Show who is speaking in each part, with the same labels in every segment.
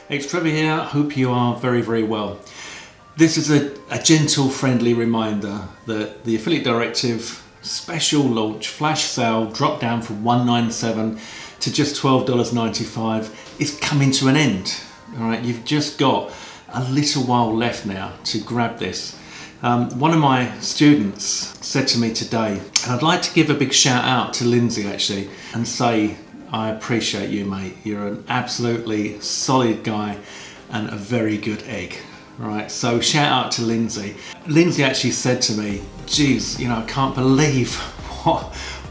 Speaker 1: It's Trevor here. Hope you are very, very well. This is a gentle, friendly reminder that the Affiliate Directive special launch flash sale drop down from $197 to just $12.95 is coming to an end. All right, you've just got a little while left now to grab this. One of my students said to me today, and I'd like to give a big shout out to Lindsay actually, and say, I appreciate you, mate. You're an absolutely solid guy and a very good egg. All right, so shout out to Lindsay. Lindsay actually said to me, geez, you know, I can't believe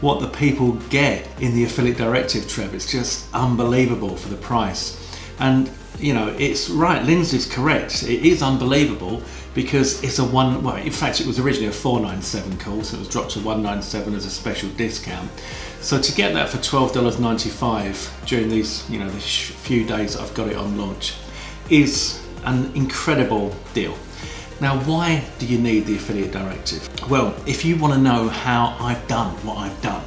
Speaker 1: what the people get in the Affiliate Directive, Trev. It's just unbelievable for the price. And you know, it's right, Lindsay's correct. It is unbelievable because it's well, in fact, it was originally a $497 course. It was dropped to $197 as a special discount. So to get that for $12.95 during these, you know, the few days I've got it on launch is an incredible deal. Now, why do you need the Affiliate Directive? Well, if you want to know how I've done what I've done,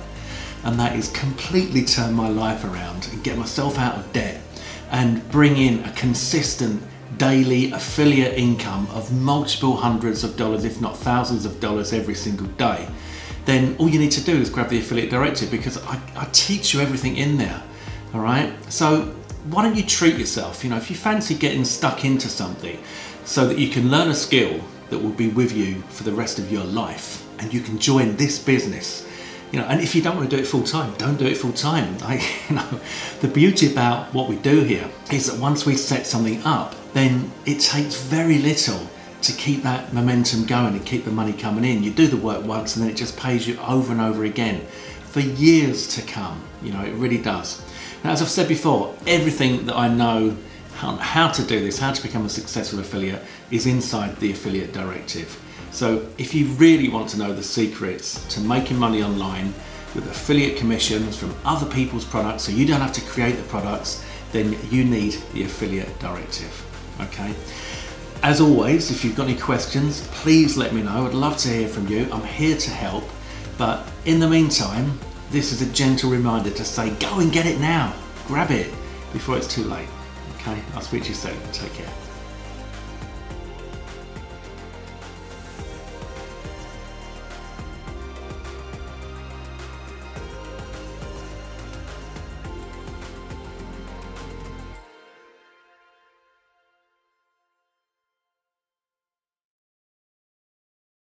Speaker 1: and that is completely turn my life around and get myself out of debt and bring in a consistent daily affiliate income of multiple hundreds of dollars, if not thousands of dollars every single day, then all you need to do is grab the Affiliate Directive, because I teach you everything in there. All right, so why don't you treat yourself? You know, if you fancy getting stuck into something so that you can learn a skill that will be with you for the rest of your life, and you can join this business, you know, and if you don't want to do it full time, don't do it full time. You know, the beauty about what we do here is that once we set something up, then it takes very little to keep that momentum going and keep the money coming in. You do the work once and then it just pays you over and over again for years to come. You know, it really does. Now, as I've said before, everything that I know how to do this, how to become a successful affiliate, is inside the Affiliate Directive. So if you really want to know the secrets to making money online with affiliate commissions from other people's products, so you don't have to create the products, then you need the Affiliate Directive. Okay. As always, if you've got any questions, please let me know. I'd love to hear from you. I'm here to help. But in the meantime, this is a gentle reminder to say, go and get it now. Grab it before it's too late. Okay, I'll speak to you soon. Take care.